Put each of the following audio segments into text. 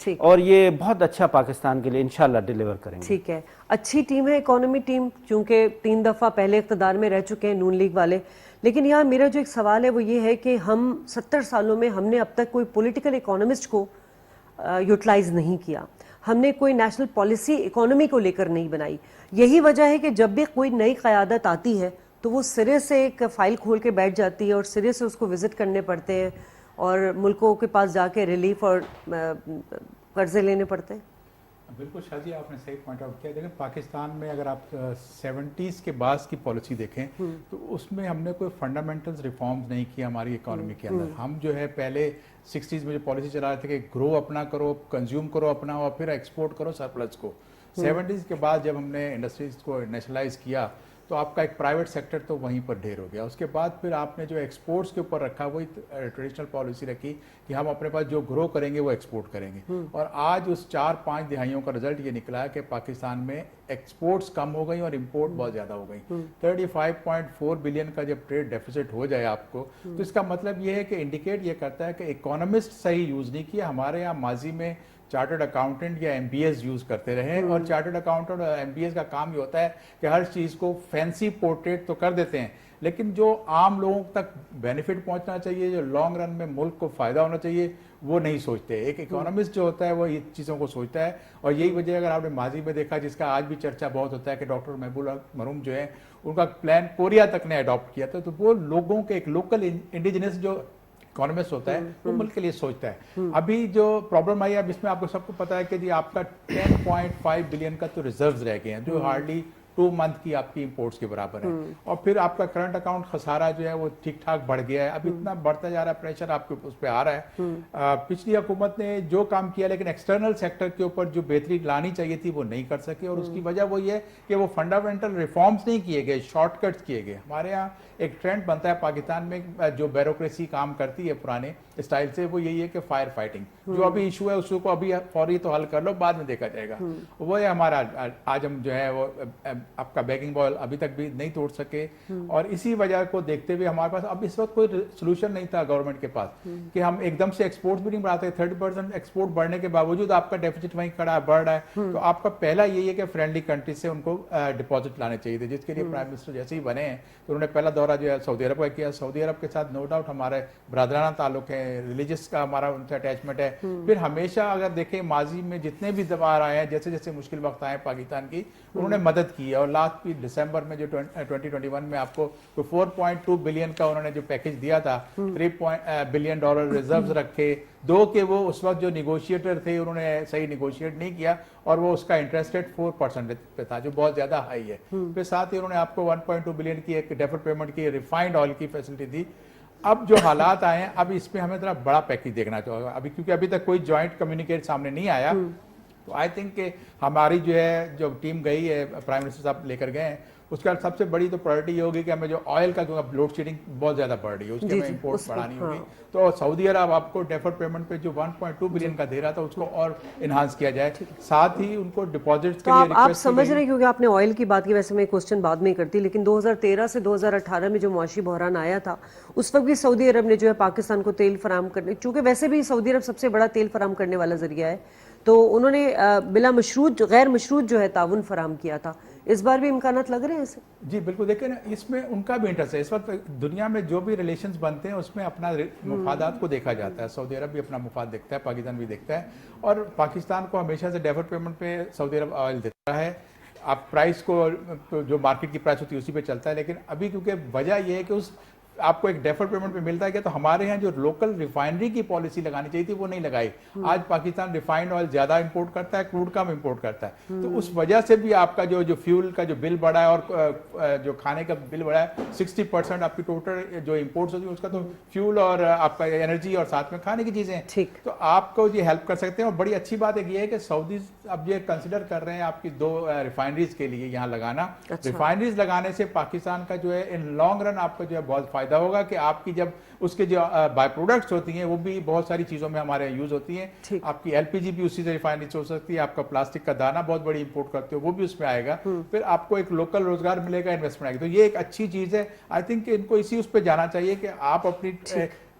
ٹھیک اور یہ بہت اچھا پاکستان کے لیے انشاءاللہ ڈیلیور کریں گے. ٹھیک ہے. اچھی ٹیم ہے اکانومی ٹیم، چونکہ 3 دفعہ پہلے اقتدار میں رہ چکے ہیں نون لیگ والے. لیکن یہاں میرا جو ایک سوال ہے وہ یہ ہے کہ ہم 70 سالوں میں ہم نے اب تک کوئی پولیٹیکل اکانومسٹ کو یوٹیلائز نہیں کیا. ہم نے کوئی نیشنل پالیسی اکانومی کو لے کر نہیں بنائی. یہی وجہ ہے کہ جب بھی کوئی نئی قیادت آتی ہے تو وہ سرے سے ایک فائل کھول کے بیٹھ جاتی ہے اور سرے سے اس کو وزٹ کرنے پڑتے ہیں اور ملکوں کے پاس جا کے ریلیف اور قرضے لینے پڑتے ہیں. بالکل شاہ جی، آپ نے صحیح پوائنٹ آؤٹ کیا. دیکھیں پاکستان میں اگر آپ 70s کے بعد کی پالیسی دیکھیں تو اس میں ہم نے کوئی فنڈامنٹل ریفارمز نہیں کیا ہماری اکانومی کے اندر. ہم جو ہے پہلے 60s میں جو پالیسی چلا رہے تھے کہ گرو اپنا کرو، کنزیوم کرو اپنا اور پھر ایکسپورٹ کرو سرپلس کو. 70s کے بعد جب ہم نے انڈسٹریز کو نیشنلائز کیا تو آپ کا ایک پرائیویٹ سیکٹر تو وہیں پر ڈھیر ہو گیا. اس کے بعد پھر آپ نے جو ایکسپورٹس کے اوپر رکھا وہی ٹریڈیشنل پالیسی رکھی کہ ہم اپنے پاس جو گرو کریں گے وہ ایکسپورٹ کریں گے. اور آج اس 4-5 دہائیوں کا رزلٹ یہ نکلا ہے کہ پاکستان میں ایکسپورٹس کم ہو گئی اور امپورٹ بہت زیادہ ہو گئی. 35.4 بلین کا جب ٹریڈ ڈیفیسٹ ہو جائے آپ کو تو اس کا مطلب یہ ہے کہ انڈیکیٹ یہ کرتا ہے کہ اکانومسٹ صحیح یوز نہیں کیا. ہمارے یہاں ماضی میں چارٹرڈ اکاؤنٹنٹ یا ایم بی ایس یوز کرتے رہے اور چارٹرڈ اکاؤنٹنٹ اور ایم بی ایس کا کام یہ ہوتا ہے کہ ہر چیز کو فینسی پورٹریٹ تو کر دیتے ہیں لیکن جو عام لوگوں تک بینیفٹ پہنچنا چاہیے، جو لانگ رن میں ملک کو فائدہ ہونا چاہیے وہ نہیں سوچتے. ایک اکانومسٹ جو ہوتا ہے وہ یہ چیزوں کو سوچتا ہے. اور یہی وجہ اگر آپ نے ماضی میں دیکھا جس کا آج بھی چرچا بہت ہوتا ہے کہ ڈاکٹر محبوب الحق مرحوم جو ہے ان کا پلان کوریا تک نے اڈاپٹ کیا تھا. تو وہ لوگوں کے ایک لوکل انڈیجنس جو اکانومسٹ ہوتا ہے وہ ملک کے لیے سوچتا ہے. ابھی جو پرابلم آئی اب اس میں آپ کو سب کو پتا ہے کہ جی آپ کا 10.5 بلین کا تو ریزروز رہ گئے ہیں جو ہارڈلی 2 منتھ کی آپ کی امپورٹس کے برابر ہے. اور پھر آپ کا کرنٹ اکاؤنٹ خسارہ جو ہے وہ ٹھیک ٹھاک بڑھ گیا ہے. اب اتنا بڑھتا جا رہا ہے پریشر آپ کے اس پہ آ رہا ہے. پچھلی حکومت نے جو کام کیا لیکن ایکسٹرنل سیکٹر کے اوپر جو بہتری لانی چاہیے تھی وہ نہیں کر سکے اور اس کی وجہ وہ یہ ہے کہ وہ فنڈامنٹل ریفارمز نہیں کیے گئے، شارٹ کٹس کیے گئے. ہمارے یہاں ایک ٹرینڈ بنتا ہے پاکستان میں جو بیوروکریسی کام کرتی ہے پرانے اسٹائل سے، وہ یہی ہے کہ فائر فائٹنگ جو ابھی ایشو ہے اس کو ابھی فوری تو حل کر لو بعد میں دیکھا جائے گا. وہ ہے ہمارا آج ہم جو ہے وہ آپ کا بیکنگ بال ابھی تک بھی نہیں توڑ سکے اور اسی وجہ کو دیکھتے ہوئے ہمارے پاس اب اس وقت کوئی سولوشن نہیں تھا گورنمنٹ کے پاس کہ ہم ایک دم سے ایکسپورٹ بھی نہیں بڑھاتے. 30% ایکسپورٹ بڑھنے کے باوجود آپ کا ڈیفیسٹ وہیں کھڑا بڑھ رہا ہے. تو آپ کا پہلا یہی ہے کہ فرینڈلی کنٹری سے ان کو ڈپازٹ لانے چاہیے تھے جس کے لیے پرائم منسٹر جیسے ہی بنے ہیں تو انہوں نے پہلا دورہ جو ہے سعودی عرب کا کیا. سعودی عرب کے ساتھ نو ڈاؤٹ ہمارے برادرانہ تعلق ہے، ریلیجس کا ہمارا ان سے اٹیچمنٹ ہے. پھر ہمیشہ اگر دیکھیں ماضی میں جتنے بھی دبار آئے ہیں جیسے جیسے مشکل وقت آئے پاکستان کی انہوں نے مدد کی ہے. اور لاسٹ بھی دسمبر میں جو 2021 میں آپ کو 4.2 بلین کا انہوں نے جو پیکج دیا تھا، $3 بلین ریزروز رکھے. دو کہ وہ اس وقت جو نیگوشیٹر تھے انہوں نے صحیح نیگوشیٹ نہیں کیا اور وہ اس کا انٹرسٹ ریٹ 4% پہ تھا جو بہت زیادہ ہائی ہے. پھر ساتھ ہی انہوں نے آپ کو 1.2 بلین کی ایک ڈیفرڈ پیمنٹ کی ریفائنڈ آئل کی فیسلٹی دی. اب جو حالات آئے ہیں اب اس میں ہمیں ذرا بڑا پیکج دیکھنا چاہیے ابھی کیونکہ ابھی تک کوئی جوائنٹ کمیونیکیٹ سامنے نہیں آیا. تو آئی تھنک کہ ہماری جو ہے جو ٹیم گئی ہے پرائم منسٹر صاحب لے کر گئے ہیں اس کا سب سے بڑی تو پرائرٹی یہ ہوگی کہ ہمیں جو آئل کا کیونکہ لوڈ شیڈنگ بہت زیادہ بڑھ رہی ہے اس کے ہمیں امپورٹ بڑھانی ہوگی. تو سعودی عرب آپ کو ڈیفرڈ پیمنٹ پہ جو 1.2 بلین کا دے رہا تھا اس کو اور انہانس کیا جائے. ساتھ ہی ان کو ڈپازٹس کے لیے آپ سمجھ رہے ہیں کیونکہ آپ نے آئل کی بات کی ویسے میں کوسچن بعد میں کرتی لیکن 2013 سے 2018 میں جو معاشی بحران آیا تھا اس وقت بھی سعودی عرب نے جو ہے پاکستان کو تیل فراہم کرنے، چونکہ ویسے بھی سعودی عرب سب سے بڑا تیل فراہم کرنے والا ذریعہ ہے، تو انہوں نے بلا مشروط غیر مشروط جو ہے تعاون فراہم کیا تھا. اس بار بھی امکانات لگ رہے ہیں اسے؟ جی بالکل. دیکھیں نا اس میں ان کا بھی انٹرسٹ ہے. اس وقت دنیا میں جو بھی ریلیشنز بنتے ہیں اس میں اپنا مفادات کو دیکھا جاتا ہے. سعودی عرب بھی اپنا مفاد دیکھتا ہے، پاکستان بھی دیکھتا ہے اور پاکستان کو ہمیشہ سے ڈیفرڈ پیمنٹ پہ سعودی عرب آئل دیتا ہے. آپ پرائس کو جو مارکیٹ کی پرائس ہوتی ہے اسی پہ چلتا ہے. لیکن ابھی کیونکہ وجہ یہ ہے کہ اس آپ کو ایک ڈیفرڈ پیمنٹ پہ ملتا ہے کہ تو ہمارے یہاں جو لوکل ریفائنری کی پالیسی لگانی چاہیے تھی وہ نہیں لگائی. آج پاکستان ریفائنڈ آئل زیادہ امپورٹ کرتا ہے، کروڈ کم امپورٹ کرتا ہے. تو اس وجہ سے بھی آپ کا جو فیول کا جو بل بڑھا ہے اور جو کھانے کا بل بڑھا ہے 60% آپ کی ٹوٹل جو امپورٹس ہوتی ہے اس کا تو فیول اور آپ کا انرجی اور ساتھ میں کھانے کی چیزیں ہیں. تو آپ کو یہ ہیلپ کر سکتے ہیں. اور بڑی اچھی بات ایک یہ ہے کہ سعودیز اب یہ کنسیڈر کر رہے ہیں آپ کی 2 ریفائنریز کے لیے یہاں لگانا. ریفائنریز لگانے سے پاکستان کا جو ہے ان لانگ رن آپ کو جو ہے بہت فائدہ ہوگا کہ آپ کی جب اس کے جو بائی پروڈکٹس ہوتی ہیں وہ بھی بہت ساری چیزوں میں ہمارے یوز ہوتی ہیں. آپ کی ایل پی جی بھی اسی سے ریفائنری سے ہو سکتی ہے. آپ کا پلاسٹک کا دانہ بہت بڑی امپورٹ کرتے ہو وہ بھی اس میں آئے گا. پھر آپ کو ایک لوکل روزگار ملے گا، انویسٹمنٹ آئے گی. تو یہ ایک اچھی چیز ہے. آئی تھنک کہ ان کو اسی اس پہ جانا چاہیے کہ آپ اپنی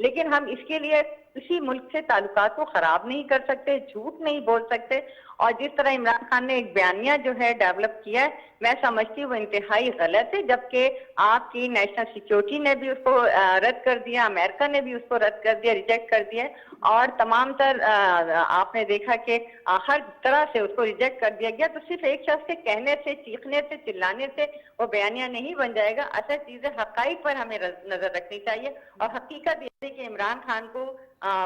لیکن ہم اس کے لیے کسی ملک سے تعلقات کو خراب نہیں کر سکتے, جھوٹ نہیں بول سکتے. اور جس طرح عمران خان نے ایک بیانیہ جو ہے ڈیولپ کیا ہے, میں سمجھتی ہوں وہ انتہائی غلط ہے, جبکہ آپ کی نیشنل سیکیورٹی نے بھی اس کو رد کر دیا, امریکہ نے بھی اس کو رد کر دیا, ریجیکٹ کر دیا, اور تمام تر آپ نے دیکھا کہ ہر طرح سے اس کو ریجیکٹ کر دیا گیا. تو صرف ایک شخص کے کہنے سے, چیخنے سے, چلانے سے وہ بیانیہ نہیں بن جائے گا. اصل چیزیں حقائق پر ہمیں نظر رکھنی چاہیے. اور حقیقت یہ ہے کہ عمران خان کو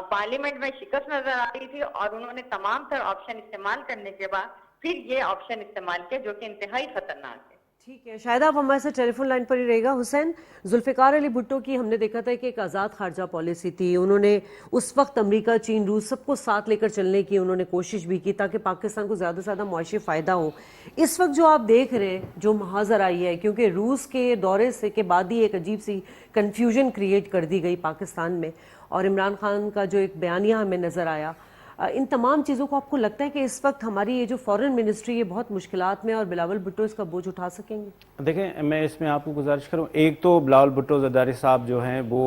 پارلیمنٹ میں شکست نظر آ رہی تھی, اور انہوں نے تمام تر آپشن استعمال کرنے کے بعد پھر یہ آپشن استعمال کیا جو کہ انتہائی خطرناک ہے. ٹھیک ہے, شاید آپ ہمارے ساتھ ٹیلی فون لائن پر ہی رہے گا. حسین, ذوالفقار علی بھٹو کی ہم نے دیکھا تھا کہ ایک آزاد خارجہ پالیسی تھی. انہوں نے اس وقت امریکہ, چین, روس سب کو ساتھ لے کر چلنے کی انہوں نے کوشش بھی کی تاکہ پاکستان کو زیادہ سے زیادہ معاشی فائدہ ہو. اس وقت جو آپ دیکھ رہے ہیں, جو محاذر آئی ہے, کیونکہ روس کے دورے سے کے بعد ہی ایک عجیب سی کنفیوژن کریٹ کر دی گئی پاکستان میں, اور عمران خان کا جو ایک بیانیہ ہمیں نظر آیا, ان تمام چیزوں کو آپ کو لگتا ہے کہ اس وقت ہماری یہ جو فورن منسٹری یہ بہت مشکلات میں, اور بلاول بھٹو اس کا بوجھ اٹھا سکیں گے؟ دیکھیں, میں اس میں آپ کو گزارش کروں, ایک تو بلاول بھٹو زرداری صاحب جو ہیں وہ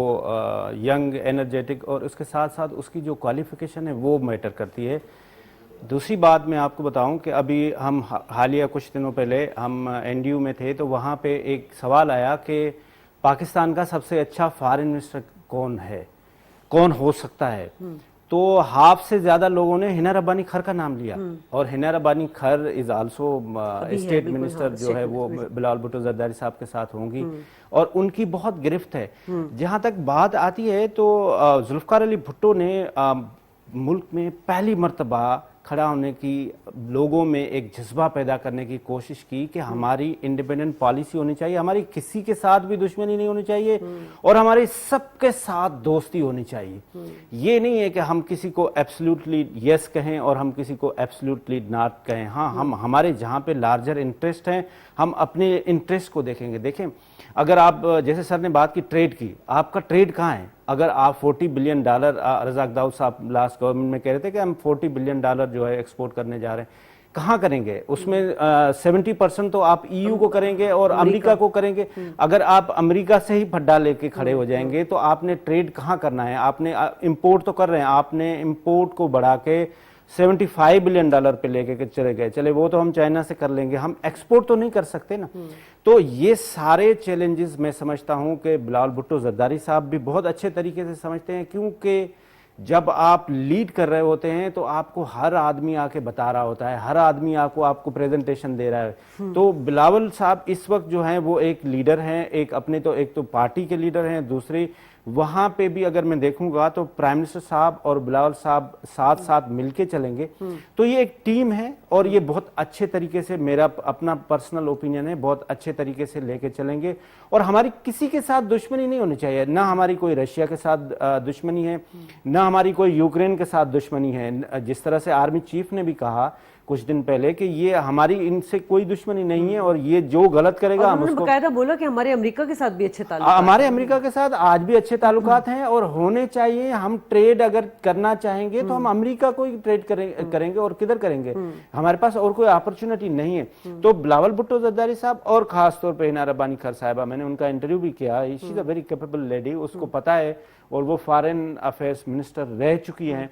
ینگ, انرجیٹک, اور اس کے ساتھ ساتھ اس کی جو کوالیفیکیشن ہے وہ میٹر کرتی ہے. دوسری بات میں آپ کو بتاؤں کہ ابھی ہم حالیہ کچھ دنوں پہلے ہم این ڈی یو میں تھے, تو وہاں پہ ایک سوال آیا کہ پاکستان کا سب سے اچھا فارن منسٹر کون ہے, کون ہو سکتا ہے. تو ہاف سے زیادہ لوگوں نے ہنا ربانی کھر کا نام لیا, اور ہنا ربانی کھر از آلسو اسٹیٹ منسٹر جو ہے وہ بلاول بھٹو زرداری صاحب کے ساتھ ہوں گی, اور ان کی بہت گرفت ہے. جہاں تک بات آتی ہے تو ذوالفقار علی بھٹو نے ملک میں پہلی مرتبہ کھڑا ہونے کی, لوگوں میں ایک جذبہ پیدا کرنے کی کوشش کی کہ ہماری انڈیپینڈنٹ پالیسی ہونی چاہیے, ہماری کسی کے ساتھ بھی دشمنی نہیں ہونی چاہیے, اور ہماری سب کے ساتھ دوستی ہونی چاہیے. یہ نہیں ہے کہ ہم کسی کو ایبسلیوٹلی یس کہیں اور ہم کسی کو ایبسلیوٹلی ناٹ کہیں. ہاں, ہم ہمارے جہاں پہ لارجر انٹرسٹ ہیں ہم اپنے انٹرسٹ کو دیکھیں گے. دیکھیں, اگر آپ, جیسے سر نے بات کی ٹریڈ کی, آپ کا ٹریڈ کہاں ہے؟ اگر آپ $40 بلین, رزاق داؤد صاحب لاسٹ گورنمنٹ میں کہہ رہے تھے کہ ہم $40 بلین جو ہے ایکسپورٹ کرنے جا رہے ہیں, کہاں کریں گے؟ اس میں 70% تو آپ ای یو کو کریں گے اور امریکہ کو کریں گے. اگر آپ امریکہ سے ہی پھڈا لے کے کھڑے ہو جائیں گے تو آپ نے ٹریڈ کہاں کرنا ہے؟ آپ نے امپورٹ تو کر رہے ہیں, آپ نے امپورٹ کو بڑھا کے $75 بلین پہ لے کے چلے گئے. چلے وہ تو ہم چائنا سے کر لیں گے, ہم ایکسپورٹ تو نہیں کر سکتے نا. تو یہ سارے چیلنجز میں سمجھتا ہوں کہ بلاول بھٹو زرداری صاحب بھی بہت اچھے طریقے سے سمجھتے ہیں, کیونکہ جب آپ لیڈ کر رہے ہوتے ہیں تو آپ کو ہر آدمی آ کے بتا رہا ہوتا ہے, ہر آدمی آپ کو پریزنٹیشن دے رہا ہے. تو بلاول صاحب اس وقت جو ہیں وہ ایک لیڈر ہیں, ایک اپنے تو ایک تو پارٹی کے لیڈر ہیں, دوسری وہاں پہ بھی اگر میں دیکھوں گا تو پرائم منسٹر صاحب اور بلاول صاحب ساتھ ساتھ مل کے چلیں گے. تو یہ ایک ٹیم ہے, اور یہ بہت اچھے طریقے سے, میرا اپنا پرسنل اوپینین ہے, بہت اچھے طریقے سے لے کے چلیں گے. اور ہماری کسی کے ساتھ دشمنی نہیں ہونی چاہیے, نہ ہماری کوئی رشیا کے ساتھ دشمنی ہے, نہ ہماری کوئی یوکرین کے ساتھ دشمنی ہے. جس طرح سے آرمی چیف نے بھی کہا کچھ دن پہلے کہ یہ ہماری ان سے کوئی دشمنی نہیں ہے, اور یہ جو غلط کرے گا ہم اس کو, باقاعدہ بولا کہ ہمارے امریکہ کے ساتھ بھی اچھے تعلقات, ہمارے امریکہ کے ساتھ آج بھی اچھے تعلقات ہیں اور ہونے چاہیے. ہم ٹریڈ اگر کرنا چاہیں گے تو ہم امریکہ کو ہی ٹریڈ کریں گے, اور کدھر کریں گے؟ ہمارے پاس اور کوئی اپرچونٹی نہیں ہے. تو بلاول بھٹو زرداری صاحب اور خاص طور پہ ہنا ربانی کھر صاحبہ, میں نے ان کا انٹرویو بھی کیا, شی از اے ویری کیپیبل لیڈی, اس کو پتا ہے, اور وہ فارن افیئرس منسٹر رہ چکی ہیں.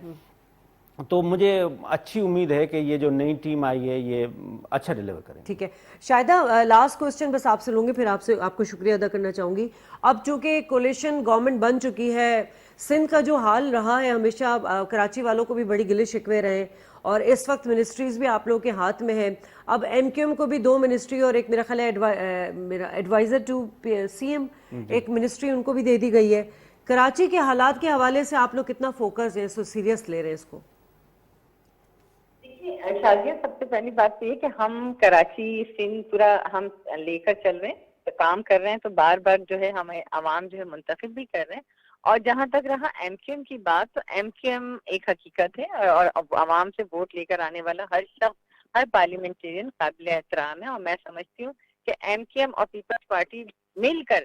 تو مجھے اچھی امید ہے کہ یہ جو نئی ٹیم آئی ہے یہ اچھا ڈیلیور کریں. ٹھیک ہے شاہدہ, لاسٹ کوسچن بس آپ سے لوں گی, پھر آپ کو شکریہ ادا کرنا چاہوں گی. اب چونکہ کولیشن گورنمنٹ بن چکی ہے, سندھ کا جو حال رہا ہے ہمیشہ, کراچی والوں کو بھی بڑی گلے شکوے رہے, اور اس وقت منسٹریز بھی آپ لوگوں کے ہاتھ میں ہے. اب ایم کیو ایم کو بھی 2 منسٹری اور ایک میرا خیال ہے میرا ایڈوائزر ٹو سی ایم ایک منسٹری ان کو بھی دے دی گئی ہے. کراچی کے حالات کے حوالے سے آپ لوگ کتنا فوکس ہے, سیریس لے رہے ہیں اس کو؟ شازیہ, سب سے پہلی بات تو یہ کہ ہم کراچی سندھ پورا ہم لے کر چل رہے ہیں, تو کام کر رہے ہیں, تو بار بار جو ہے ہمیں عوام جو ہے منتخب بھی کر رہے ہیں. اور جہاں تک رہا ایم کیو ایم کی بات, تو ایم کیو ایم ایک حقیقت ہے, اور عوام سے ووٹ لے کر آنے والا ہر شخص, ہر پارلیمنٹرین قابل احترام ہے. اور میں سمجھتی ہوں کہ ایم کیو ایم اور پیپلز پارٹی مل کر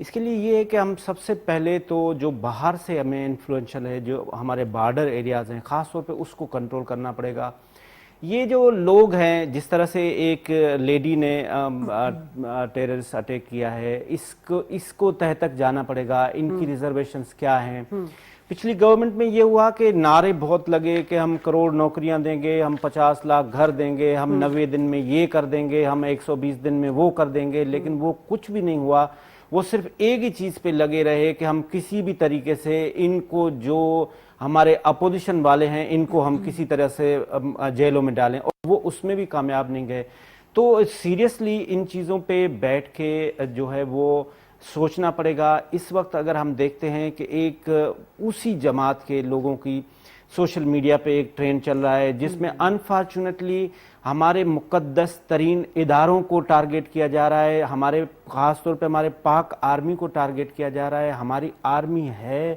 اس کے لیے یہ ہے کہ ہم سب سے پہلے تو جو باہر سے ہمیں انفلوئنشل ہے، جو ہمارے بارڈر ایریاز ہیں خاص طور پہ اس کو کنٹرول کرنا پڑے گا. یہ جو لوگ ہیں، جس طرح سے ایک لیڈی نے ٹیررسٹ اٹیک کیا ہے، اس کو تہ تک جانا پڑے گا. ان کی ریزرویشنز کیا ہیں؟ پچھلی گورنمنٹ میں یہ ہوا کہ نعرے بہت لگے کہ ہم کروڑ نوکریاں دیں گے، ہم 50 لاکھ گھر دیں گے، ہم 90 دن میں یہ کر دیں گے، ہم 120 دن میں وہ کر دیں گے، لیکن وہ کچھ بھی نہیں ہوا. وہ صرف ایک ہی چیز پہ لگے رہے کہ ہم کسی بھی طریقے سے ان کو، جو ہمارے اپوزیشن والے ہیں، ان کو ہم کسی طرح سے جیلوں میں ڈالیں، اور وہ اس میں بھی کامیاب نہیں گئے. تو سیریسلی ان چیزوں پہ بیٹھ کے جو ہے وہ سوچنا پڑے گا. اس وقت اگر ہم دیکھتے ہیں کہ ایک اسی جماعت کے لوگوں کی سوشل میڈیا پہ ایک ٹرینڈ چل رہا ہے جس میں انفارچونیٹلی ہمارے مقدس ترین اداروں کو ٹارگٹ کیا جا رہا ہے، ہمارے خاص طور پہ ہمارے پاک آرمی کو ٹارگٹ کیا جا رہا ہے. ہماری آرمی ہے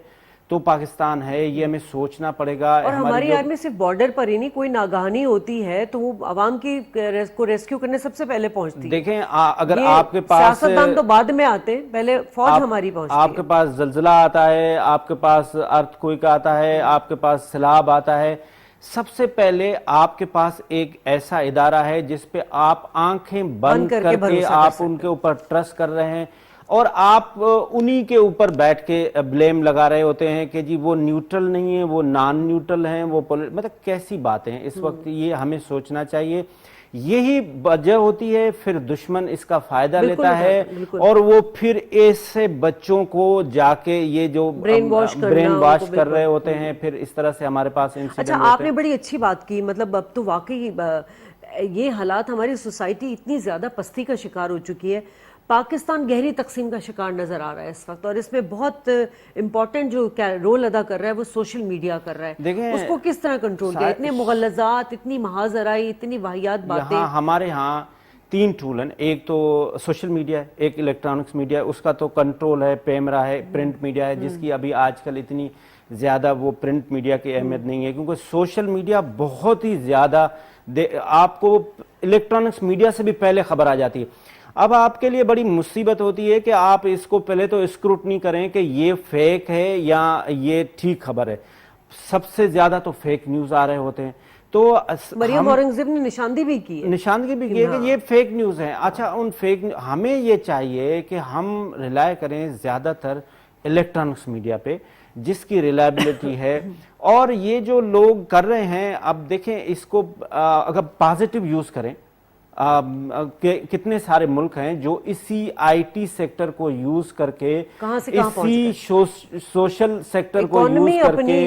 تو پاکستان ہے، یہ ہمیں سوچنا پڑے گا. اور ہماری آرمی صرف بارڈر پر ہی نہیں، کوئی ناگہانی ہوتی ہے تو وہ عوام کی کو ریسکیو کرنے سب سے پہلے پہنچتی ہے. دیکھیں اگر آپ کے پاس سیاستدان تو بعد میں آتے ہیں، پہلے فوج ہماری پہنچتی ہے. آپ کے پاس زلزلہ آتا ہے، آپ کے پاس ارتھ کوئک آتا ہے، آپ کے پاس سیلاب آتا ہے، سب سے پہلے آپ کے پاس ایک ایسا ادارہ ہے جس پہ آپ آنکھیں بند کر کے آپ ان کے اوپر ٹرسٹ کر رہے ہیں، اور آپ انہی کے اوپر بیٹھ کے بلیم لگا رہے ہوتے ہیں کہ جی وہ نیوٹرل نہیں ہیں، وہ نان نیوٹرل ہیں، وہ مطلب کیسی باتیں ہیں. اس وقت یہ ہمیں سوچنا چاہیے. یہی وجہ ہوتی ہے پھر دشمن اس کا فائدہ لیتا ہے، اور وہ پھر ایسے بچوں کو جا کے یہ جو برین واش کر رہے ہوتے ہیں، پھر اس طرح سے ہمارے پاس انسیڈنٹ ہوتے ہیں. اچھا، آپ نے بڑی اچھی بات کی. مطلب اب تو واقعی یہ حالات، ہماری سوسائٹی اتنی زیادہ پستی کا شکار ہو چکی ہے. پاکستان گہری تقسیم کا شکار نظر آ رہا ہے اس وقت، اور اس میں بہت امپورٹنٹ جو رول ادا کر رہا ہے وہ سوشل میڈیا کر رہا ہے. اس کو کس طرح کنٹرول کیا؟ اتنے مغلظات، اتنی محاذ آرائی، اتنی واہیات باتیں. ہمارے ہاں 3 ٹول ہیں. ایک تو سوشل میڈیا ہے، ایک الیکٹرانکس میڈیا ہے، اس کا تو کنٹرول ہے. پیمرا ہے، پرنٹ میڈیا ہے، جس کی ابھی آج کل اتنی زیادہ وہ پرنٹ میڈیا کی اہمیت نہیں ہے، کیونکہ سوشل میڈیا بہت ہی زیادہ آپ کو الیکٹرانکس میڈیا سے بھی پہلے خبر آ جاتی ہے. اب آپ کے لیے بڑی مصیبت ہوتی ہے کہ آپ اس کو پہلے تو اسکروٹنی کریں کہ یہ فیک ہے یا یہ ٹھیک خبر ہے. سب سے زیادہ تو فیک نیوز آ رہے ہوتے ہیں. تو مریم اورنگزیب نے نشاندہی بھی کی ہے کہ یہ فیک نیوز ہیں. اچھا، ان فیک ہمیں یہ چاہیے کہ ہم ریلائے کریں زیادہ تر الیکٹرانکس میڈیا پہ، جس کی ریلائبلٹی ہے. اور یہ جو لوگ کر رہے ہیں، اب دیکھیں اس کو اگر پازیٹیو یوز کریں، کتنے سارے ملک ہیں جو اسی آئی ٹی سیکٹر کو یوز کر کے، اسی سوشل سیکٹر کو یوز کر کے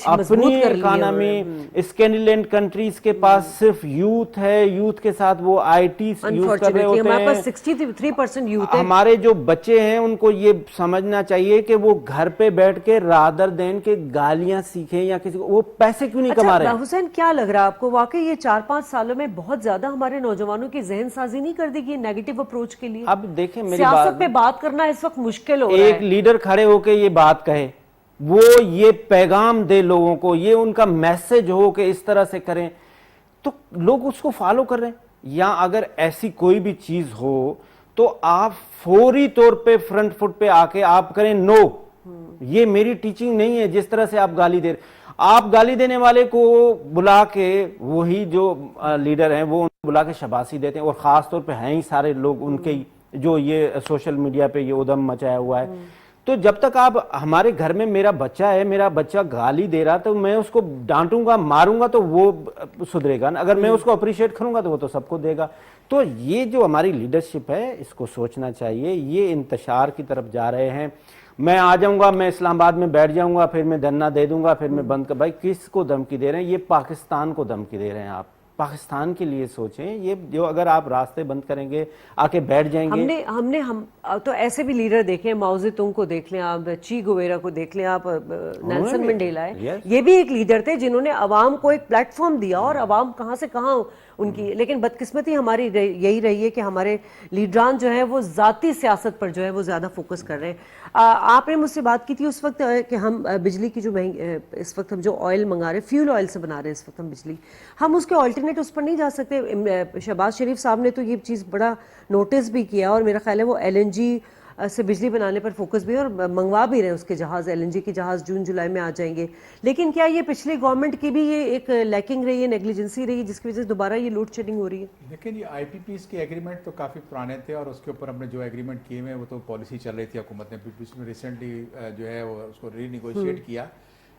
اپنی اکانومی، اسکینڈینیوین کنٹریز کے پاس صرف یوتھ ہے، یوتھ کے ساتھ وہ آئی ٹی یوز کر رہے ہوتے ہیں. ہمارے پاس 63% یوتھ ہے. ہمارے جو بچے ہیں ان کو یہ سمجھنا چاہیے کہ وہ گھر پہ بیٹھ کے رادر دین کے گالیاں سیکھیں، یا کسی کو وہ پیسے کیوں نہیں کما رہے ہیں. حسین، کیا لگ رہا ہے آپ کو واقعی یہ 4-5 سالوں میں بہت زیادہ ہمارے نوجوانوں کی ذہن سازی نہیں کر دے گی نیگیٹو اپروچ کے لیے؟ اب دیکھیں میری سیاست پہ بات کرنا اس وقت مشکل ہو رہا ہے. ایک لیڈر کھڑے ہو کے یہ بات کہے، وہ یہ پیغام دے لوگوں کو، یہ ان کا میسج ہو کہ اس طرح سے کریں، تو لوگ اس کو فالو کر رہے ہیں. یا اگر ایسی کوئی بھی چیز ہو تو آپ فوری طور پہ فرنٹ فٹ پہ آ کے آپ کریں نو، یہ میری ٹیچنگ نہیں ہے. جس طرح سے آپ گالی دے رہے، آپ گالی دینے والے کو بلا کے، وہی جو لیڈر ہیں وہ بلا کے شاباشی دیتے ہیں. اور خاص طور پہ ہیں ہی سارے لوگ ان کے جو یہ سوشل میڈیا پہ یہ ادھم مچایا ہوا ہے. تو جب تک آپ، ہمارے گھر میں میرا بچہ ہے، میرا بچہ گالی دے رہا تو میں اس کو ڈانٹوں گا، ماروں گا تو وہ سدھرے گا. اگر میں اس کو اپریشیٹ کروں گا تو وہ تو سب کو دے گا. تو یہ جو ہماری لیڈرشپ ہے اس کو سوچنا چاہیے. یہ انتشار کی طرف جا رہے ہیں. میں آ جاؤں گا، میں اسلام آباد میں بیٹھ جاؤں گا، پھر میں دھرنا دے دوں گا، پھر میں بند کر. بھائی کس کو دھمکی دے رہے ہیں؟ یہ پاکستان کو دھمکی دے رہے ہیں. آپ پاکستان کے لیے سوچیں. یہ جو اگر آپ راستے بند کریں گے، آ کے بیٹھ جائیں گے. ہم تو ایسے بھی لیڈر دیکھیں، ماؤ زے تونگ کو دیکھ لیں آپ، چی گویرا کو دیکھ لیں آپ، نیلسن منڈیلا ہے، یہ بھی ایک لیڈر تھے جنہوں نے عوام کو ایک پلیٹ فارم دیا، اور عوام کہاں سے کہاں ان کی. لیکن بدقسمتی ہماری یہی رہی ہے کہ ہمارے لیڈران جو ہیں وہ ذاتی سیاست پر جو ہے وہ زیادہ فوکس کر رہے ہیں. آپ نے مجھ سے بات کی تھی اس وقت کہ ہم بجلی کی جو اس وقت ہم جو آئل منگا رہے ہیں، فیول آئل سے بنا رہے ہیں اس وقت ہم بجلی، ہم اس کے آلٹرنیٹ اس پر نہیں جا سکتے. شہباز شریف صاحب نے تو یہ چیز بڑا نوٹس بھی کیا، اور میرا خیال ہے وہ LNG سے بجلی بنانے پر فوکس بھی ہے اور منگوا بھی رہے ہیں اس کے جہاز, LNG کے جہاز جون جولائی میں آ جائیں گے. لیکن کیا یہ پچھلی گورنمنٹ کی بھی یہ ایک لیکنگ رہی ہے, نیگلیجنسی رہی ہے, جس کی وجہ سے دوبارہ یہ لوڈ شیڈنگ ہو رہی ہے؟ لیکن یہ IPPs کے ایگریمنٹ تو کافی پرانے تھے اور اس کے اوپر ہم نے جو ایگریمنٹ کیے ہوئے وہ تو پالیسی چل رہی تھی حکومت نے, اس میں ریسنٹلی جو ہے وہ اس کو ری نیگوشیٹ کیا.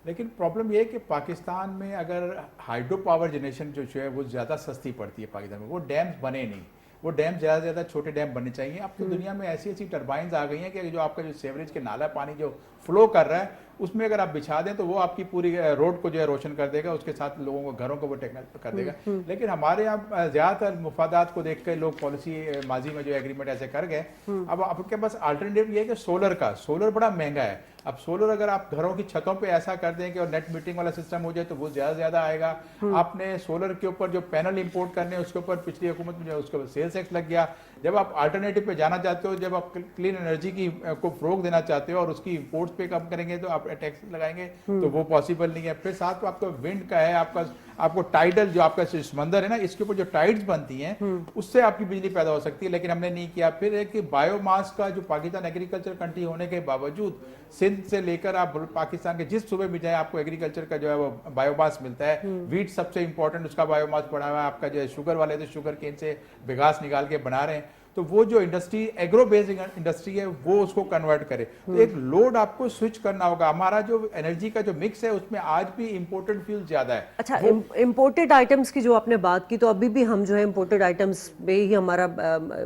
لیکن پرابلم یہ ہے کہ پاکستان میں اگر ہائیڈرو پاور جنریشن جو ہے وہ زیادہ سستی پڑتی ہے پاکستان میں, وہ ڈیمز بنے نہیں, وہ ڈیم زیادہ سے زیادہ چھوٹے ڈیم بننے چاہیے. اب تو دنیا میں ایسی ایسی ٹربائنز آ گئی ہیں کہ جو آپ کا جو سیوریج کے نالا پانی جو فلو کر رہا ہے اس میں اگر آپ بچھا دیں تو وہ آپ کی پوری روڈ کو جو ہے روشن کر دے گا, اس کے ساتھ لوگوں کو گھروں کو وہ ٹیکنیک کر دے گا. لیکن ہمارے یہاں زیادہ تر مفادات کو دیکھ کے لوگ پالیسی ماضی میں جو ایگریمنٹ ایسے کر گئے. اب آپ کے پاس الٹرنیٹیو یہ ہے کہ سولر بڑا مہنگا ہے. اب سولر اگر آپ گھروں کی چھتوں پہ ایسا کر دیں کہ اور نیٹ میٹنگ والا سسٹم ہو جائے تو وہ زیادہ سے زیادہ آئے گا. آپ نے سولر کے اوپر جو پینل امپورٹ کرنے ہیں اس کے اوپر پچھلی حکومت میں جو اس کے اوپر سیلز ٹیکس لگ گیا. جب آپ الٹرنیٹیو پہ جانا چاہتے ہو, جب آپ کلین انرجی کی کو فروغ دینا چاہتے ہو اور اس کی امپورٹس پہ کم کریں گے تو آپ ٹیکس لگائیں گے تو وہ پاسبل نہیں ہے. پھر ساتھ آپ کا ونڈ کا ہے, آپ کو ٹائیڈل جو آپ کا سمندر ہے نا اس کے اوپر جو ٹائیڈز بنتی ہیں اس سے آپ کی بجلی پیدا ہو سکتی ہے, لیکن ہم نے نہیں کیا. پھر ایک بایو ماس کا جو پاکستان ایگریکلچر کنٹری ہونے کے باوجود سندھ سے لے کر آپ پاکستان کے جس صوبے میں جائیں آپ کو ایگریکلچر کا جو ہے وہ بایو ماس ملتا ہے. ویٹ سب سے امپورٹنٹ اس کا بایو ماس پڑا ہوا ہے. آپ کا جو ہے شوگر والے تو شوگر کین سے بگاس نکال کے بنا رہے ہیں, تو وہ جو انڈسٹری ایگرو بیسڈ انڈسٹری ہے وہ اس کو کنورٹ کرے. تو ایک لوڈ آپ کو سوئچ کرنا ہوگا. ہمارا جو انرجی کا جو مکس ہے اس میں آج بھی امپورٹڈ فیول زیادہ ہے. اچھا, امپورٹڈ آئٹمس کی جو آپ نے بات کی, تو ابھی بھی ہم جو ہے امپورٹڈ آئٹمس پہ ہی ہمارا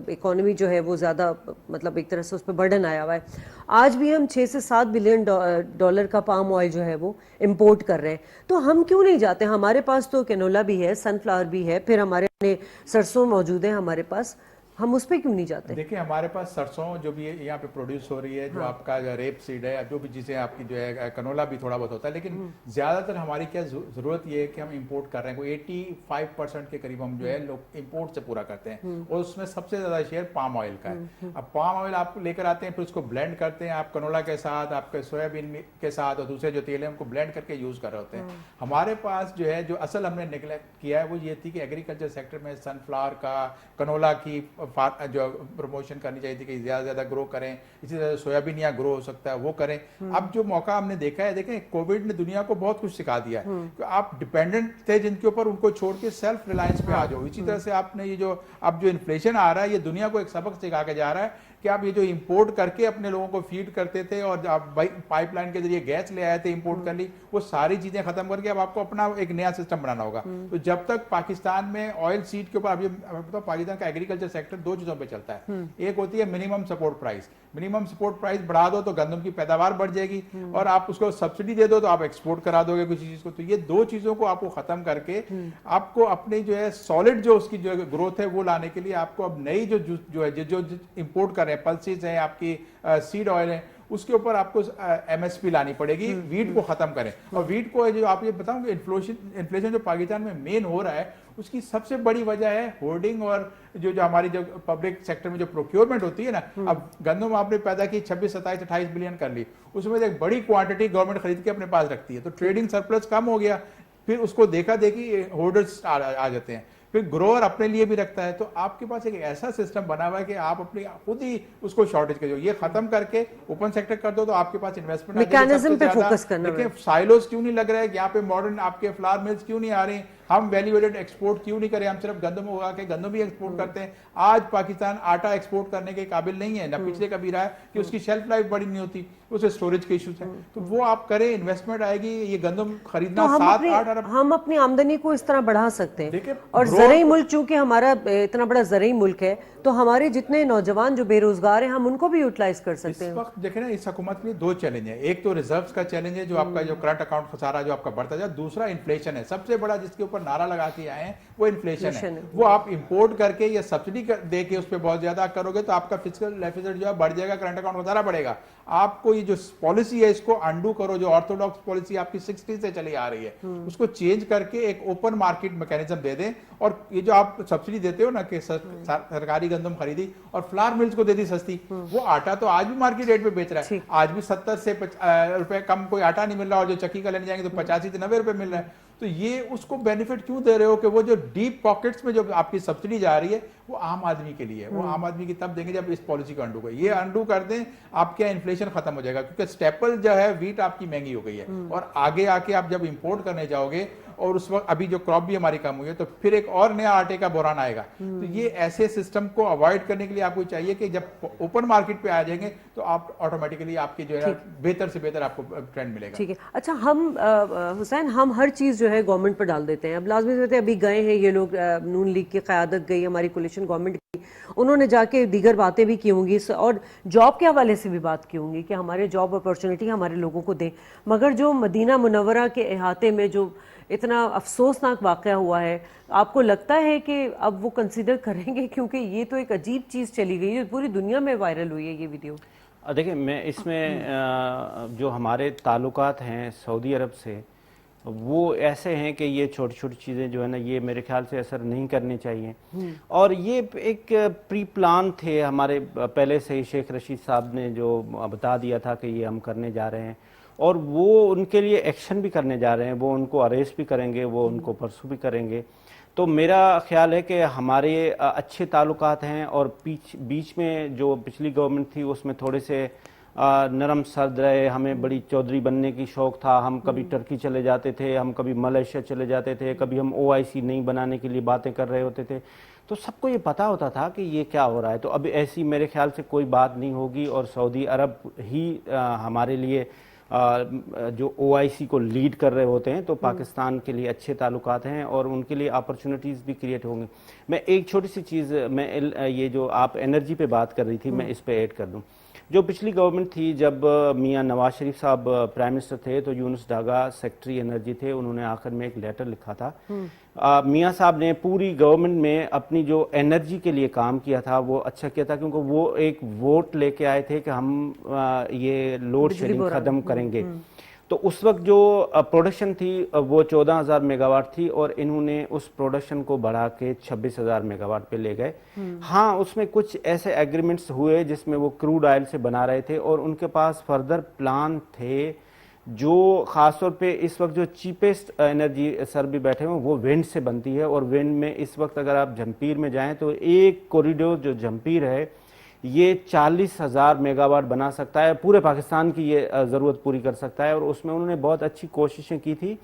اکانومی جو ہے وہ زیادہ مطلب ایک طرح سے اس پہ برڈن آیا ہوا ہے. آج بھی ہم 6 سے 7 بلین ڈالر کا پام آئل جو ہے وہ امپورٹ کر رہے ہیں. تو ہم کیوں نہیں جاتے؟ ہمارے پاس تو کینولا بھی ہے, سن فلاور بھی ہے, پھر ہمارے سرسوں موجود ہیں ہمارے پاس, ہم اس پہ کیوں نہیں جاتے؟ دیکھیں ہمارے پاس سرسوں جو بھی یہاں پہ پروڈیوس ہو رہی ہے, جو آپ کا ریپ سیڈ ہے, جو بھی چیزیں آپ کی جو ہے کنولا بھی تھوڑا بہت ہوتا ہے, لیکن زیادہ تر ہماری کیا ضرورت یہ ہے کہ ہم امپورٹ کر رہے ہیں. کوئی 85% کے قریب ہم جو ہے لوگ امپورٹ سے پورا کرتے ہیں, اور اس میں سب سے زیادہ شیئر پام آئل کا ہے. اب پام آئل آپ لے کر آتے ہیں, پھر اس کو بلینڈ کرتے ہیں آپ کنولا کے ساتھ, آپ کے سویابین کے ساتھ, اور دوسرے جو تیل ہیں ان کو بلینڈ کر کے یوز کر رہے ہوتے ہیں. ہمارے پاس جو ہے جو اصل ہم نے نیگلیکٹ کیا ہے وہ یہ تھی کہ ایگریکلچر سیکٹر میں سن فلاور کا, کنولا کی جو پروموشن کرنی چاہیے تھی کہ زیادہ سے زیادہ گرو کریں. اسی طرح سویابین یہاں گرو ہو سکتا ہے وہ کریں. اب جو موقع ہم نے دیکھا ہے, دیکھیں کووڈ نے دنیا کو بہت کچھ سکھا دیا ہے کہ آپ ڈیپینڈنٹ تھے جن کے اوپر, ان کو چھوڑ کے سیلف ریلائنس پہ آ جاؤ. اسی طرح سے آپ نے یہ جو اب جو انفلیشن آ رہا ہے یہ دنیا کو ایک سبق سکھا کے جا رہا ہے کہ آپ یہ جو امپورٹ کر کے اپنے لوگوں کو فیڈ کرتے تھے اور آپ پائپ لائن کے ذریعے گیس لے آئے تھے امپورٹ کر لی, وہ ساری چیزیں ختم کر کے اب آپ کو اپنا ایک نیا سسٹم بنانا ہوگا. تو جب تک پاکستان میں آئل سیڈ کے اوپر, ابھی بتاؤ پاکستان کا ایگریکلچر سیکٹر 2 چیزوں پہ چلتا ہے. ایک ہوتی ہے minimum support price. Minimum support price بڑھا دو تو گندم کی پیداوار بڑھ جائے گی, اور آپ اس کو سبسڈی دے دو تو آپ ایکسپورٹ کرا دو گے کسی چیز کو. تو یہ 2 چیزوں کو آپ کو ختم کر کے آپ کو اپنی جو ہے سالڈ جو اس کی جو گروتھ ہے وہ لانے کے لیے آپ کو اب نئی جو ہے جو امپورٹ کر رہے ہیں, پلسز ہیں, آپ کی سیڈ آئل ہے, اس کے اوپر آپ کو MSP لانی پڑے گی. ویٹ کو ختم کریں. اور ویٹ کو جو آپ یہ بتاؤں کہ انفلیشن جو پاکستان میں مین ہو رہا ہے اس کی سب سے بڑی وجہ ہے ہورڈنگ, اور جو ہماری جو پبلک سیکٹر میں جو پروکیورمنٹ ہوتی ہے نا. اب گندم آپ نے پیدا کی 26, 27, 28 بلین کر لی, اس میں ایک بڑی کوانٹٹی گورنمنٹ خرید کے اپنے پاس رکھتی ہے, تو ٹریڈنگ سرپلس کم ہو گیا, پھر اس کو دیکھا دیکھی ہولڈرز آ جاتے ہیں, پھر گروور اپنے لیے بھی رکھتا ہے. تو آپ کے پاس ایک ایسا سسٹم بنا ہوا ہے کہ آپ اپنی خود ہی اس کو شارٹیج کر دو. یہ ختم کر کے اوپن سیکٹر کر دو تو آپ کے پاس انویسٹمنٹ میکانزم پہ فوکس کرنا ہے. دیکھیں سائلوز کیوں نہیں لگ رہا ہے, یہاں پہ ماڈرن آپ کے فلاور ملز کیوں نہیں آ رہے ہیں, ہم ویلیو ایڈڈ ایکسپورٹ کیوں نہیں کریں, ہم صرف گندم اگا کے گندم بھی ایکسپورٹ کرتے ہیں. آج پاکستان آٹا ایکسپورٹ کرنے کے قابل نہیں ہے, نہ پچھلے کبھی رہا ہے کہ اس کی شیلف لائف بڑی نہیں ہوتی, اسے اسٹوریج کے ایشوز ہیں. تو وہ آپ کریں, انویسٹمنٹ آئے گی. یہ گندم خریدنا 7-8 ارب, ہم اپنی آمدنی کو اس طرح بڑھا سکتے ہیں. اور زرعی ملک چونکہ ہمارا اتنا بڑا زرعی ملک ہے تو ہمارے جتنے نوجوان جو بے روزگار ہیں ہم ان کو بھی یوٹیلائز کر سکتے ہیں. اس وقت دیکھیں نا اس حکومت میں 2 چیلنج ہیں. ایک تو ریزروز کا چیلنج ہے جو آپ کا جو کرنٹ اکاؤنٹ خسارہ جو آپ کا بڑھتا جائے, دوسرا انفلیشن ہے. سب سے بڑا جس کے اوپر نعرہ لگا کے آئے ہیں وہ انفلیشن ہے. وہ آپ امپورٹ کر کے یا سبسڈی دے کے اس پہ بہت زیادہ کرو گے تو آپ کا فسکل ڈیفیسٹ جو ہے بڑھ جائے گا, کرنٹ اکاؤنٹ خسارہ بڑھے گا. آپ کو یہ جو پالیسی ہے اس کو انڈو کرو, جو آرتھوڈاکس پالیسی آپ کی 60 سے چلی آ رہی ہے اس کو چینج کر کے ایک اوپن مارکیٹ میکینزم دے دیں. اور یہ جو آپ سبسڈی دیتے ہو نا کہ سرکاری گندم خریدی اور فلاور ملز کو دے دی سستی, وہ آٹا تو آج بھی مارکیٹ ریٹ پہ بیچ رہا ہے. آج بھی 70 سے روپے کم کوئی آٹا نہیں مل رہا, اور جو چکی کا لینے جائیں گے تو 85 سے 90 روپے مل رہا ہے. تو یہ اس کو بینیفٹ کیوں دے رہے ہو کہ وہ جو ڈیپ پاکٹس میں جو آپ کی سبسڈی جا رہی ہے وہ عام آدمی کے لیے ہے. وہ عام آدمی کی تب دیں گے جب اس پالیسی کو انڈو کریں. یہ انڈو کر دیں آپ کیا انفلیشن ختم ہو جائے گا, کیونکہ اسٹیپل جو ہے ویٹ آپ کی مہنگی ہو گئی ہے, اور آگے آ کے آپ جب امپورٹ کرنے جاؤ گے اور اس وقت ابھی جو کراپ بھی ہماری کم ہوئی ہے تو پھر ایک اور نیا آٹے کا بحران آئے گا. تو یہ ایسے سسٹم کو اوائڈ کرنے کے لیے آپ کو چاہیے کہ جب اوپن مارکیٹ پہ آ جائیں گے تو آپ آٹومیٹکلی آپ کی جو ہے بہتر سے بہتر آپ کو ٹرینڈ ملے گا. ٹھیک ہے. اچھا, ہم حسین ہم ہر چیز جو ہے گورنمنٹ پر ڈال دیتے ہیں. اب لازمی ہوتے ہیں ابھی گئے ہیں یہ لوگ, نون لیگ کی قیادت گئی, ہماری کولیشن گورنمنٹ کی, انہوں نے جا کے دیگر باتیں بھی کی ہوں گی اور جاب کے حوالے سے بھی بات کی ہوں گی کہ ہمارے جاب اپرچونٹی ہمارے لوگوں کو دیں. مگر جو مدینہ منورہ کے احاطے میں جو اتنا افسوسناک واقعہ ہوا ہے, آپ کو لگتا ہے کہ اب وہ کنسیڈر کریں گے؟ کیونکہ یہ تو ایک عجیب چیز چلی گئی ہے, پوری دنیا میں وائرل ہوئی ہے یہ ویڈیو. دیکھیں, میں اس میں جو ہمارے تعلقات ہیں سعودی عرب سے وہ ایسے ہیں کہ یہ چھوٹی چھوٹی چیزیں جو ہے نا یہ میرے خیال سے اثر نہیں کرنی چاہیے. اور یہ ایک پری پلان تھے ہمارے پہلے سے ہی, شیخ رشید صاحب نے جو بتا دیا تھا کہ یہ ہم کرنے جا رہے ہیں, اور وہ ان کے لیے ایکشن بھی کرنے جا رہے ہیں. وہ ان کو اریسٹ بھی کریں گے, وہ ان کو پرسو بھی کریں گے. تو میرا خیال ہے کہ ہمارے اچھے تعلقات ہیں, اور بیچ میں جو پچھلی گورنمنٹ تھی اس میں تھوڑے سے نرم سرد رہے. ہمیں بڑی چودھری بننے کی شوق تھا, ہم کبھی ٹرکی چلے جاتے تھے, ہم کبھی ملیشیا چلے جاتے تھے, کبھی ہم OIC نہیں بنانے کے لیے باتیں کر رہے ہوتے تھے. تو سب کو یہ پتہ ہوتا تھا کہ یہ کیا ہو رہا ہے. تو اب ایسی میرے خیال سے کوئی بات نہیں ہوگی, اور سعودی عرب ہی ہمارے لیے جو OIC کو لیڈ کر رہے ہوتے ہیں, تو پاکستان کے لیے اچھے تعلقات ہیں اور ان کے لیے اپرچونٹیز بھی کریٹ ہوں گے. میں ایک چھوٹی سی چیز, میں یہ جو آپ انرجی پہ بات کر رہی تھی, میں اس پہ ایڈ کر دوں. جو پچھلی گورنمنٹ تھی, جب میاں نواز شریف صاحب پرائم منسٹر تھے تو یونس ڈاگا سیکٹری انرجی تھے, انہوں نے آخر میں ایک لیٹر لکھا تھا. میاں صاحب نے پوری گورنمنٹ میں اپنی جو انرجی کے لیے کام کیا تھا وہ اچھا کیا تھا, کیونکہ وہ ایک ووٹ لے کے آئے تھے کہ ہم یہ لوڈ شیڈنگ ختم کریں گے. تو اس وقت جو پروڈکشن تھی وہ 14,000 میگا واٹ تھی, اور انہوں نے اس پروڈکشن کو بڑھا کے 26,000 میگا واٹ پہ لے گئے. ہاں, اس میں کچھ ایسے ایگریمنٹس ہوئے جس میں وہ کروڈ آئل سے بنا رہے تھے, اور ان کے پاس فردر پلان تھے جو خاص طور پہ اس وقت جو چیپسٹ انرجی سر بھی بیٹھے ہیں وہ ونڈ سے بنتی ہے. اور ونڈ میں اس وقت اگر آپ جھمپیر میں جائیں تو ایک کوریڈور جو جھمپیر ہے یہ 40,000 میگا واٹ بنا سکتا ہے, پورے پاکستان کی یہ ضرورت پوری کر سکتا ہے. اور اس میں انہوں نے بہت اچھی کوششیں کی تھی,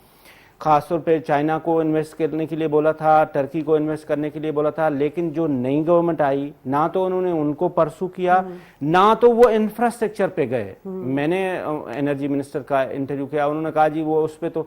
خاص طور پہ چائنا کو انویسٹ کرنے کے لیے بولا تھا, ٹرکی کو انویسٹ کرنے کے لیے بولا تھا. لیکن جو نئی گورنمنٹ آئی, نہ تو انہوں نے ان کو پرسو کیا, نہ تو وہ انفراسٹرکچر پہ گئے. میں نے انرجی منسٹر کا انٹرویو کیا, انہوں نے کہا جی وہ اس پہ تو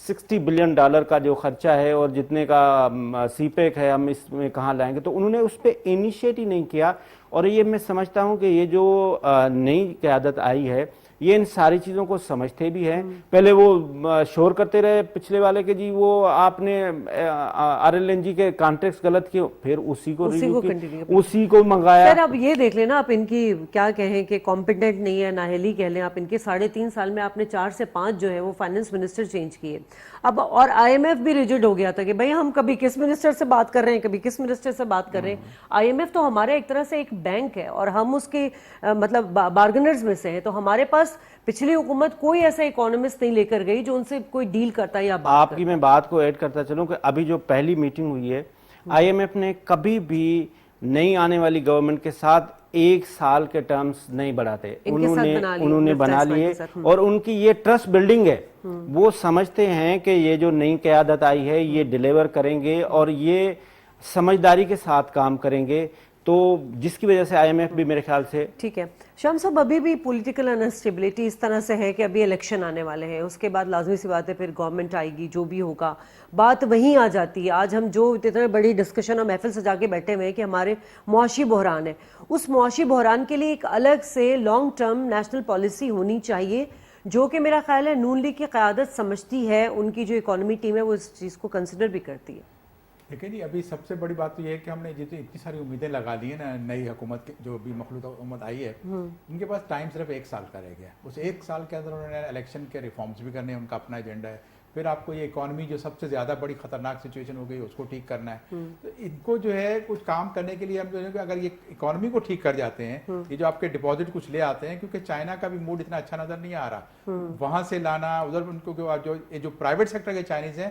$60 بلین کا جو خرچہ ہے اور جتنے کا سی پیک ہے ہم اس میں کہاں لائیں گے. تو انہوں نے اس پہ انیشیٹ ہی نہیں کیا. اور یہ میں سمجھتا ہوں کہ یہ جو نئی قیادت آئی ہے یہ ان ساری چیزوں کو سمجھتے بھی ہیں. پہلے وہ شور کرتے رہے پچھلے والے کہ جی وہ آپ نے RLNG کے کانٹریکٹس غلط کیے, پھر اسی کو منگایا. سر اب یہ دیکھ لینا, آپ ان کی کیا کہیں کہ کمپیٹنٹ نہیں ہے, نااہلی کہہ لیں آپ, ان کے 3.5 سال میں آپ نے 4 سے 5 جو ہے وہ فائنانس منسٹر چینج کیے. اب اور IMF بھی ریجڈ ہو گیا تھا کہ بھائی ہم کبھی کس منسٹر سے بات کر رہے ہیں, کبھی کس منسٹر سے بات کر رہے ہیں. IMF تو ہمارے ایک طرح سے ایک بینک ہے اور ہم اس کے مطلب بارگنرز میں سے ہیں. تو ہمارے پاس پچھلی حکومت کوئی ایسا اکانومسٹ نہیں لے کر گئی جو ان سے کوئی ڈیل کرتا یا بات آپ کی میں بات کو ایڈ کرتا چلوں کہ ابھی جو پہلی میٹنگ ہوئی ہے IMF نے کبھی بھی نئی آنے والی گورنمنٹ کے ساتھ 1 سال کے ٹرمز نہیں بڑھاتے. انہوں نے بنا لیے, اور ان کی یہ ٹرسٹ بلڈنگ ہے. وہ سمجھتے ہیں کہ یہ جو نئی قیادت آئی ہے یہ ڈیلیور کریں گے اور یہ سمجھداری کے ساتھ کام کریں گے, تو جس کی وجہ سے IMF بھی میرے خیال سے. ٹھیک ہے شام صاحب, ابھی بھی پولیٹیکل انسٹیبلٹی اس طرح سے ہے کہ ابھی الیکشن آنے والے ہیں, اس کے بعد لازمی سی بات ہے پھر گورنمنٹ آئے گی, جو بھی ہوگا بات وہیں آ جاتی ہے. آج ہم جو اتنے بڑی ڈسکشن اور محفل سجا کے بیٹھے ہوئے ہیں کہ ہمارے معاشی بحران ہے, اس معاشی بحران کے لیے ایک الگ سے لانگ ٹرم نیشنل پالیسی ہونی چاہیے, جو کہ میرا خیال ہے نون لیگ کی قیادت سمجھتی ہے, ان کی جو اکانومی ٹیم ہے وہ اس چیز کو کنسیڈر بھی کرتی ہے. دیکھیں جی, ابھی سب سے بڑی بات تو یہ ہے کہ ہم نے جتنی اتنی ساری امیدیں لگا دی ہیں نا نئی حکومت جو بھی مخلوط حکومت آئی ہے, ان کے پاس ٹائم صرف 1 سال کا رہ گیا. اس 1 سال کے اندر انہوں نے الیکشن کے ریفارمز بھی کرنے ہیں, ان کا اپنا ایجنڈا ہے. پھر آپ کو یہ اکانومی جو سب سے زیادہ بڑی خطرناک سچویشن ہو گئی اس کو ٹھیک کرنا ہے. تو ان کو جو ہے کچھ کام کرنے کے لیے ہم جو ہے کہ اگر یہ اکانومی کو ٹھیک کر جاتے ہیں, یہ جو آپ کے ڈپازٹ کچھ لے آتے ہیں, کیونکہ چائنا کا بھی موڈ اتنا اچھا نظر نہیں آ رہا, وہاں سے لانا ادھر ان کو جو پرائیویٹ سیکٹر کے چائنیز ہیں